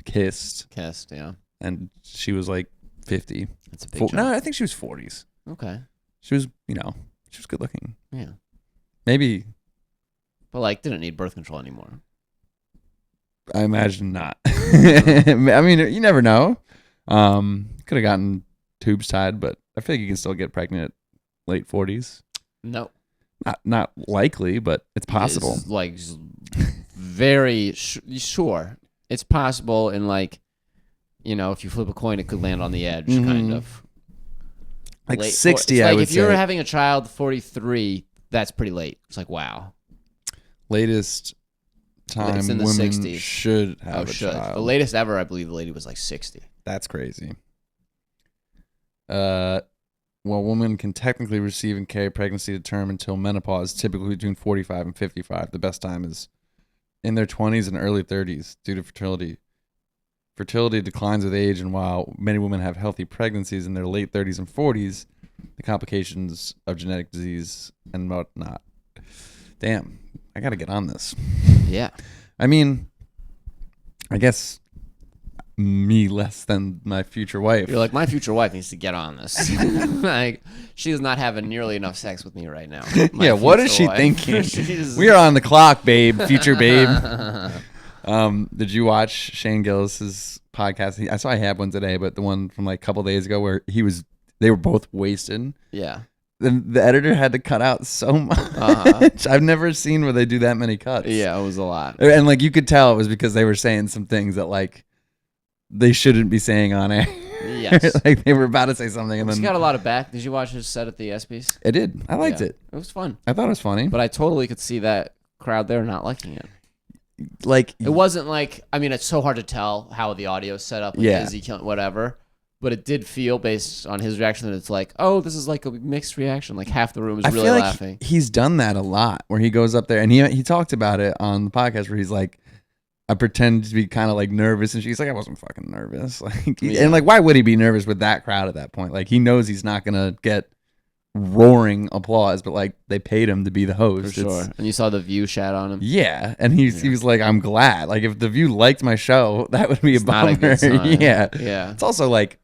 kissed, Yeah. and she was like 50. That's a big jump. No, I think she was 40s. Okay. She was, she was good looking. Yeah. Maybe, But like, didn't need birth control anymore. I imagine not. I mean, you never know. Could have gotten tubes tied, but I feel like you can still get pregnant at late 40s. No. Not likely, but it's possible. It's like very sure. It's possible, and like, if you flip a coin, it could land on the edge, kind of. Like Late 60, it's I like would if you're say. having a child 43, that's pretty late. It's like, wow. Latest time It's in the women 60s. should have a Should. child. The latest ever, I believe the lady was like 60. That's crazy. Well, women can technically receive and carry pregnancy to term until menopause, typically between 45 and 55. The best time is in their 20s and early 30s due to fertility. Fertility declines with age, and while many women have healthy pregnancies in their late 30s and 40s, the complications of genetic disease and whatnot. Damn, I got to get on this. Yeah. I mean, I guess me less than my future wife. You're like, my future wife needs to get on this. Like, she is not having nearly enough sex with me right now. My Yeah, what is future she wife. thinking? She's- We are on the clock, babe, future babe. Did you watch Shane Gillis's podcast? I saw I had one today, but the one from like a couple days ago where they were both wasted. Yeah. The editor had to cut out so much. I've never seen where they do that many cuts. Yeah, it was a lot. And like you could tell it was because they were saying some things that like they shouldn't be saying on air. Yes. Like they were about to say something and He's then got a lot of back. Did you watch his set at the ESPYs? I did. I liked Yeah. it. It was fun. I thought it was funny. But I totally could see that crowd there not liking it. Like It wasn't like, I mean, it's so hard to tell how the audio is set up. Like, Yeah. is he killing whatever? But it did feel, based on his reaction, that it's like, oh, this is like a mixed reaction. Like half the room is I really feel like laughing. he's done that a lot where he goes up there and he talked about it on the podcast where he's like, I pretend to be kind of like nervous, and she's like, I wasn't fucking nervous. Like, Yeah. and like, why would he be nervous with that crowd at that point? Like, he knows he's not gonna get roaring applause, but like they paid him to be the For host. sure. And you saw the View shat on him. Yeah, and he was like, I'm glad. Like, if the View liked my show, that would be It's a not bummer. a good sign. Yeah, Yeah. it's also like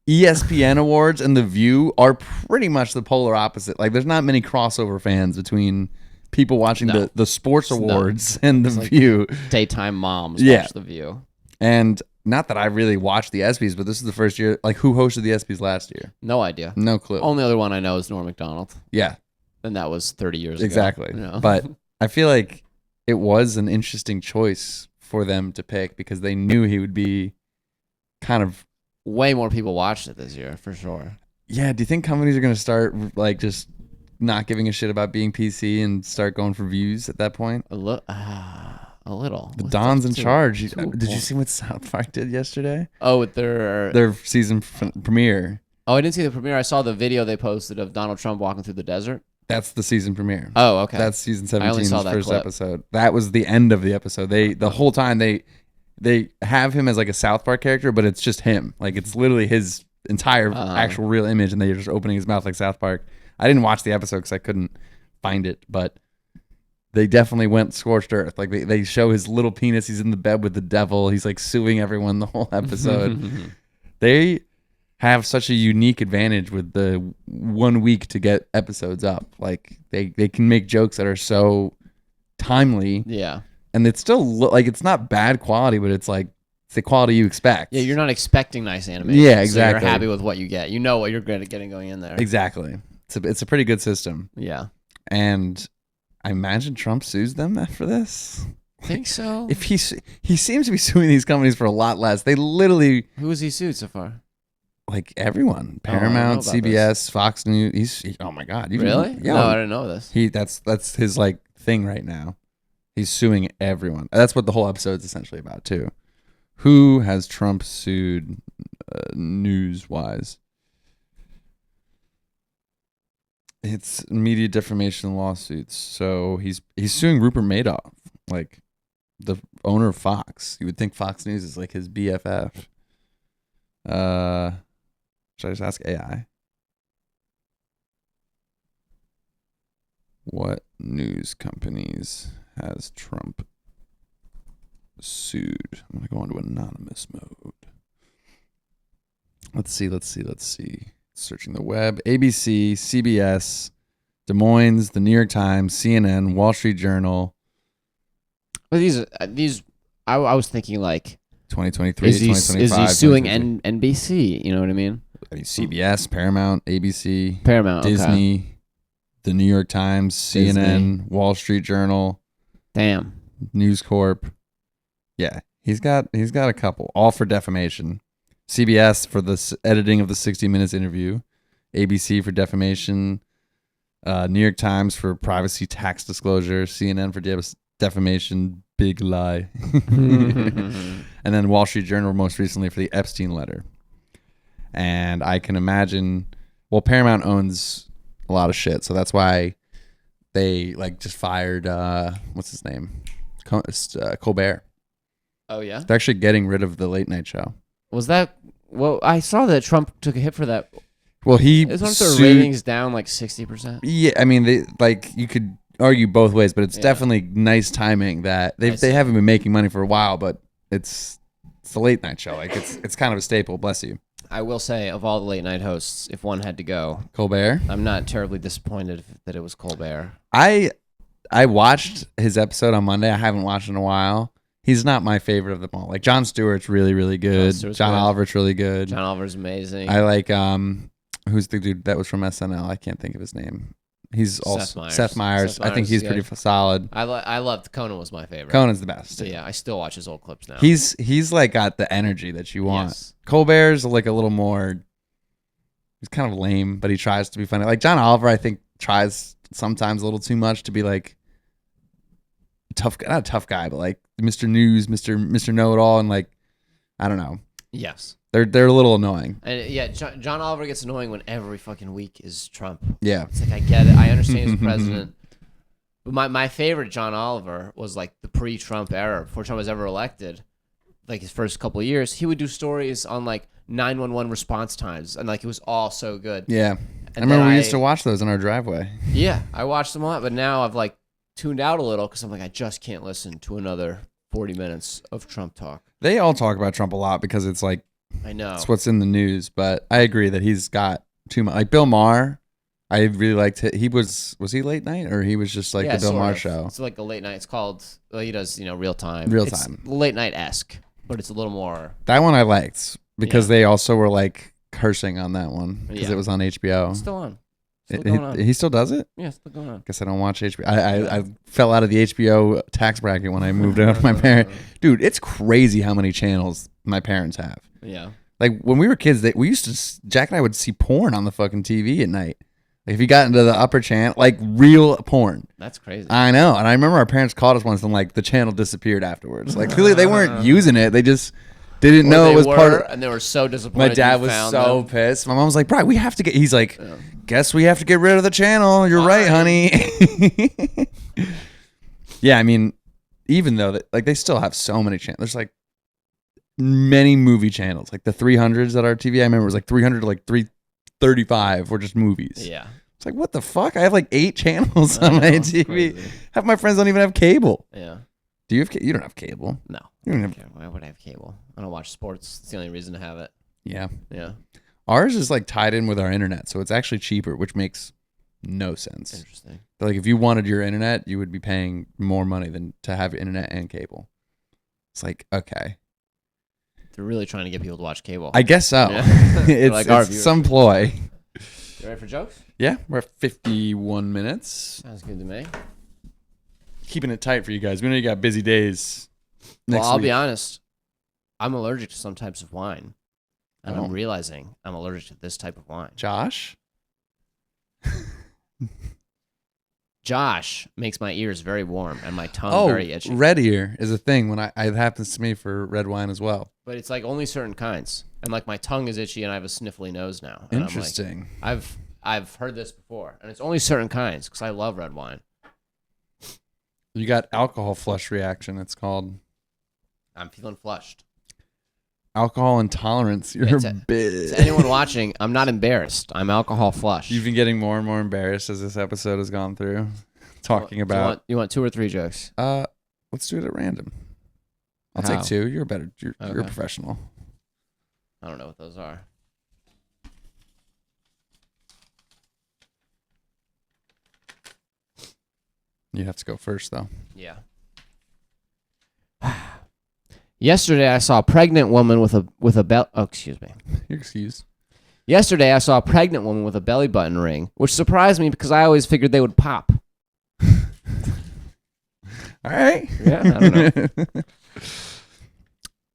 ESPN awards and the View are pretty much the polar opposite. Like, there's not many crossover fans between people watching No. the sports It's awards and the It's like- View. Daytime moms Yeah. watch The View. And not that I really watched the ESPYs, but this is the first year. Like, who hosted the ESPYs last year? No idea. No clue. Only other one I know is Norm Macdonald, Yeah, and that was 30 years exactly. ago. You know? But I feel like it was an interesting choice for them to pick because they knew he would be kind of. way more people watched it this year for sure. Yeah, do you think companies are going to start like just not giving a shit about being PC and start going for views at that point? A little. The Don's in charge. Did you points. see what South Park did yesterday? Oh, with their. Their season premiere. Oh, I didn't see the premiere. I saw the video they posted of Donald Trump walking through the desert. That's the season premiere. Oh, okay. That's season I only 17's saw that first clip. episode. That was the end of the episode. The whole time they have him as like a South Park character, but it's just him. Like it's literally his entire actual real image, and they're just opening his mouth like South Park. I didn't watch the episode because I couldn't find it, but they definitely went scorched earth. Like they show his little penis. He's in the bed with the devil. He's like suing everyone the whole episode. They have such a unique advantage with the 1 week to get episodes up. Like they can make jokes that are so timely. Yeah. And it's still like it's not bad quality, but it's like it's the quality you expect. Yeah, you're not expecting nice animation. Yeah, exactly. So you're happy with what you get. You know what you're getting going in there. Exactly. It's a pretty good system. Yeah. And I imagine Trump sues them after this. Think so. If he seems to be suing these companies for a lot less. They literally Who has he sued so far? like everyone. Oh, I don't Paramount, know about CBS, Fox News. Oh my God. Really? Yeah. No, I didn't know this. That's his like thing right now. He's suing everyone. That's what the whole episode's essentially about too. Who has Trump sued news-wise? It's media defamation lawsuits. So he's suing Rupert Madoff, like the owner of Fox. You would think Fox News is like his BFF. Should I just ask AI? What news companies has Trump sued? I'm going to go into anonymous mode. Let's see. Searching the web. ABC, CBS, Des Moines, the New York Times, CNN, Wall Street Journal. But these, I was thinking like, 2023, is he 2025. suing 2023. NBC? You know what I mean? I mean, CBS, Paramount, ABC, Paramount, Disney, Okay. the New York Times, CNN, Disney. Wall Street Journal, Damn. News Corp. Yeah, he's got a couple, all for defamation. CBS for the editing of the 60 Minutes interview, ABC for defamation, New York Times for privacy tax disclosure, CNN for defamation, big lie, and then Wall Street Journal most recently for the Epstein letter. And I can imagine, well, Paramount owns a lot of shit, so that's why they like just fired what's his name, Colbert. Oh yeah. They're actually getting rid of the late night show. Was that? Well, I saw that Trump took a hit for that. Well, he Isn't their sued- ratings down like 60%? Yeah, I mean, they like you could argue both ways, but it's Yeah. definitely nice timing that I see. they haven't been making money for a while, but it's the late night show. Like it's kind of a staple. Bless you, I will say, of all the late night hosts, if one had to go, Colbert. I'm not terribly disappointed that it was Colbert. I watched his episode on Monday. I haven't watched in a while. He's not my favorite of them all. Like Jon Stewart's really, really good. Stewart's John good. Oliver's really good. John Oliver's amazing. I like who's the dude that was from SNL? I can't think of his name. He's also Seth Meyers. I think he's pretty solid. I loved Conan was my favorite. Conan's the best. So yeah, I still watch his old clips now. He's like got the energy that you want. Yes. Colbert's like a little more. He's kind of lame, but he tries to be funny. Like John Oliver, I think tries sometimes a little too much to be like tough, not a tough guy, but like Mr. News, Mr. Know It All, and like I don't know. Yes. They're a little annoying. And yeah, John Oliver gets annoying when every fucking week is Trump. Yeah. It's like I get it. I understand he's president. But my favorite John Oliver was like the pre-Trump era, before Trump was ever elected. Like his first couple of years, he would do stories on like 911 response times, and like it was all so good. Yeah. And I remember then we used to watch those in our driveway. Yeah, I watched them a lot, but now I've like tuned out a little because I'm like I just can't listen to another 40 minutes of Trump talk. They all talk about Trump a lot because it's like I know. it's what's in the news, but I agree that he's got too much. Like Bill Maher, I really liked it. Was he late night or he was just like the Bill Maher show? It's like a late night. It's called. Well, he does real time. Real It's time. late night esque, but it's a little more. That one I liked because they also were like cursing on that one because it was on HBO. It's still on. Still going on. He still does it? Yeah, still going on. Guess I don't watch HBO. I fell out of the HBO tax bracket when I moved out of my parents. Dude, it's crazy how many channels my parents have. Yeah. Like when we were kids, Jack and I would see porn on the fucking TV at night. Like if you got into the upper channel, like real porn. That's crazy. I know. And I remember our parents called us once and like the channel disappeared afterwards. Like clearly they weren't using it. They just didn't know it was part of it. And they were so disappointed. My dad was so pissed. My mom was like, "Bro, we have to get." He's like, "Guess we have to get rid of the channel." You're right, honey. Yeah, I mean, even though they still have so many channels. There's like many movie channels. Like the 300s at our TV. I remember it was like 300 to like 335 were just movies. Yeah. It's like, what the fuck? I have like 8 channels on my TV. Crazy. Half my friends don't even have cable. Yeah. Do you have? You don't have cable. No. You don't have. Why would I have cable? I don't watch sports. It's the only reason to have it. Yeah. Yeah. Ours is like tied in with our internet, so it's actually cheaper, which makes no sense. Interesting. But like if you wanted your internet, you would be paying more money than to have internet and cable. It's like, okay. They're really trying to get people to watch cable. I guess so. Yeah. it's like our it's some ploy. You ready for jokes? Yeah, we're at 51 minutes. Sounds good to me. Keeping it tight for you guys. We know you got busy days. Well, I'll be honest. I'm allergic to some types of wine. And I'm realizing I'm allergic to this type of wine. Josh? Josh makes my ears very warm and my tongue very itchy. Red ear is a thing when it happens to me for red wine as well. But it's like only certain kinds. And like my tongue is itchy and I have a sniffly nose now. And Interesting. I'm like, I've heard this before. And it's only certain kinds because I love red wine. You got alcohol flush reaction, it's called. I'm feeling flushed. Alcohol intolerance. You're a bitch. To anyone watching, I'm not embarrassed. I'm alcohol flushed. You've been getting more and more embarrassed as this episode has gone through. Talking about. You want 2 or 3 jokes? Let's do it at random. I'll take 2. You're you're a professional. I don't know what those are. You have to go first though. Yeah. Yesterday, I saw a pregnant woman with a belt. Oh, excuse me. You're excused. Yesterday, I saw a pregnant woman with a belly button ring, which surprised me because I always figured they would pop. All right. Yeah, I don't know.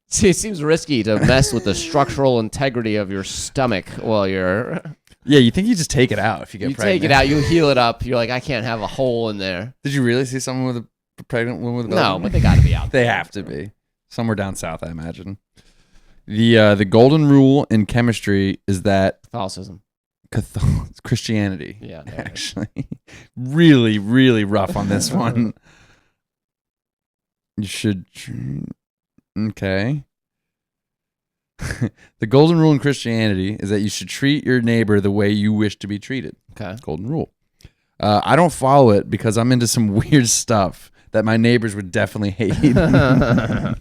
See, it seems risky to mess with the structural integrity of your stomach while you're. Yeah, you think you just take it out if you get pregnant. You take it out, you heal it up. You're like, I can't have a hole in there. Did you really see someone with a pregnant woman with a belly button? No, but they got to be out there. They have to be. Somewhere down south, I imagine. The golden rule in chemistry is that Catholicism. Christianity. Yeah, actually, really, really rough on this one. You should. Okay. The golden rule in Christianity is that you should treat your neighbor the way you wish to be treated. Okay. Golden rule. I don't follow it because I'm into some weird stuff that my neighbors would definitely hate. Yeah,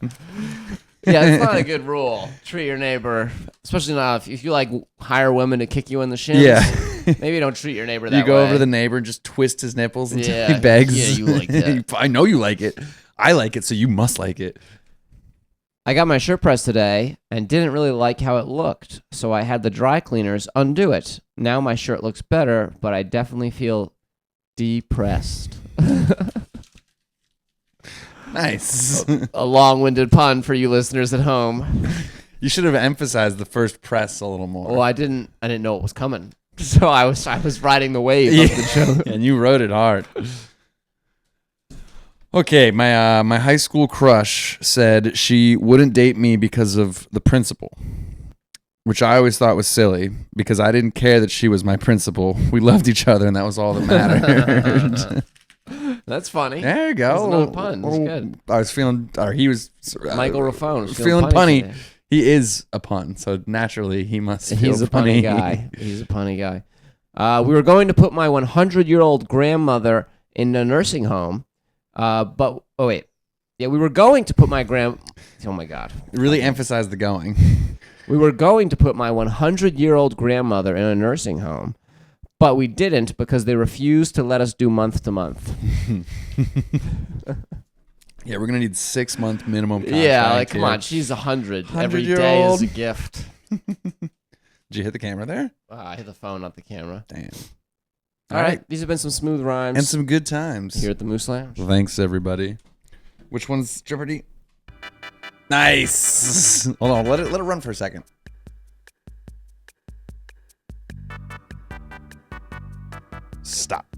it's not a good rule. Treat your neighbor, especially not if you like hire women to kick you in the shins. Yeah. Maybe don't treat your neighbor that way. You go over to the neighbor and just twist his nipples until he begs. Yeah, you like that. I know you like it. I like it, so you must like it. I got my shirt pressed today and didn't really like how it looked, so I had the dry cleaners undo it. Now my shirt looks better, but I definitely feel depressed. Nice. A long-winded pun for you listeners at home. You should have emphasized the first press a little more. Well, I didn't know it was coming, so I was riding the wave of the joke. And you wrote it hard. Okay, my high school crush said she wouldn't date me because of the principal, which I always thought was silly because I didn't care that she was my principal. We loved each other, and that was all that mattered. That's funny. There you go. That's another pun. That's good. I was feeling, or he was. Michael Raffone was feeling punny. Today. He is a pun, so naturally he must feel He's a punny guy. He's a punny guy. We were going to put my 100-year-old grandmother in a nursing home, but we were going to put my oh my God. Really emphasize the going. We were going to put my 100-year-old grandmother in a nursing home, but we didn't because they refused to let us do month to month. Yeah, we're gonna need 6-month minimum contract. Yeah, like come here. on, she's 100. Every 100-year-old. day is a gift. Did you hit the camera there? I hit the phone, not the camera. Damn. All right, these have been some smooth rhymes And some good times. here at the Moose Lounge. Thanks, everybody. Which one's Jeopardy? Nice. Hold on, let it run for a second. Stop.